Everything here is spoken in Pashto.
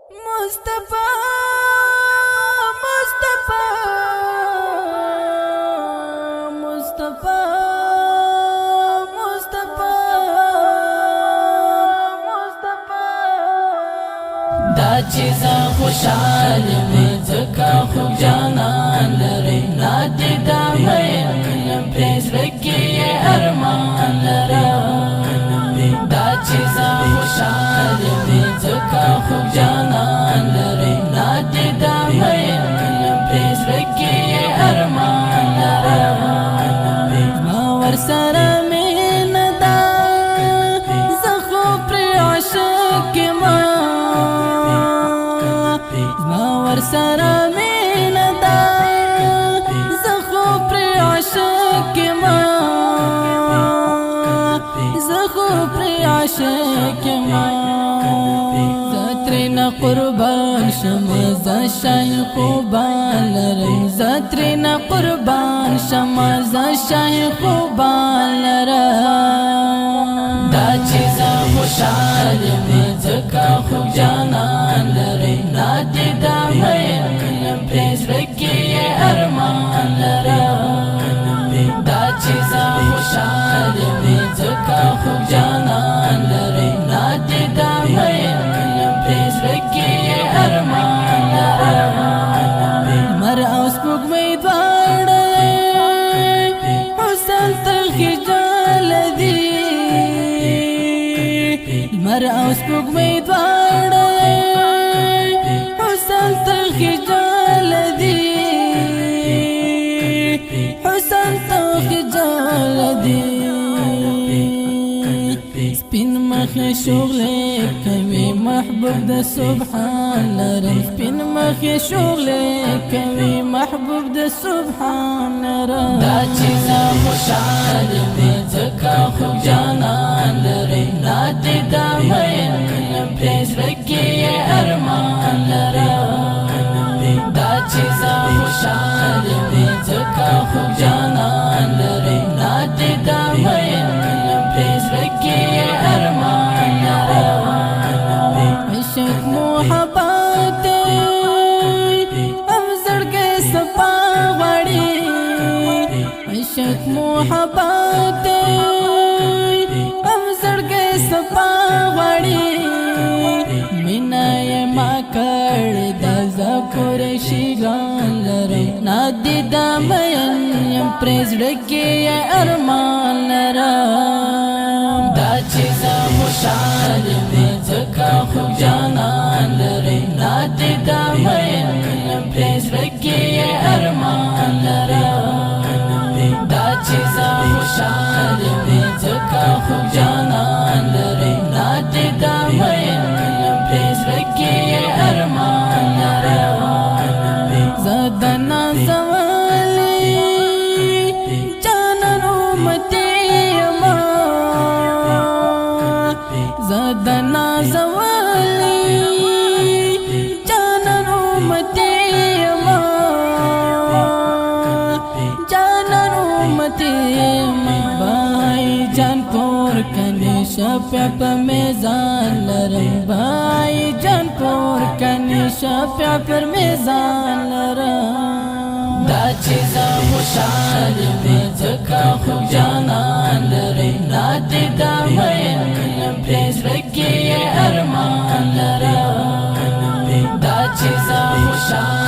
मुस्तफा मुस्तफा मुस्तफा मुस्तफा मुस्तफा दा चीज़ा खुशाल में ज़का खूब जाना लरे नादे दा मैं कलम प्रेस रखे ये अरमान लरा दा चीज़ा खुशाल में ज़का खूब जाना लरे नादे दा मैं कलम प्रेस रखे ये अरमान लरा मावर सरा में नदा ज़खो प्रे आशिक मावर सरा में नदा ज़खो प्रे आशिक ज़खो प्रे आशिक ज़त्रिना कुर्बान शमा ज़शाह खुबान लरम ज़त्रिना कुर्बान शमा ज़शाह खुबान लरम दा चीज़ा खुशाल में ज़का खूब जाना लरे नादे दा मैं कलम प्रेस रखे ये अरमान लरम दा चीज़ा खुशाल में ज़का खूब जाना लरे नादे दा मैं कलम प्रेस रखे ये अरमान लरम मर औसपुक में द्वाड़े हुसन तलखी जलदी मर औसपुक में द्वाड़े हुसन तलखी जलदी हुसन तलखी जलदी स्पिन मख शغله کوي محبوب د سبحان لرم سپین مخ شغله کوي محبوب د سبحان لرم دا چیزا خوشحال می ځکه خوب جانان لري نادي دا مې کلم پریز رکې ارمان لرم دا چیزا خوشحال می ځکه خوب جانان لري نادي دا مې کلم پریز رکې ارمان لرم عشق محبت افزر کے سپا غڑی عشق محبت افزر کے سپا غڑی مینا یہ ما کر دا زکر شیگان لرم نادی دا مین یم پریز رکے یہ ارمان لرم دا چیزا خوشحال میں ځکه خوب جانان لري نادي دا مین کلم پریز رکې ارمان لرم دا چیزا خوشحال می ځکه خوب جانان لري نادي دا مین کلم پریز رکې ارمان لرم زدنا زوالی جانان امتی ما زدنا زوالی جانان امتی ما جانان امتی ما بھائی جان پور کنی شفیع پا میزان لرم بھائی جان پور کنی شفیع پر میزان لرم دا چیزا خوشحال میں ځکه خوب جانان لري نادي دا مین کلم پریز رکې ارمان لرم دا چیزا خوشحال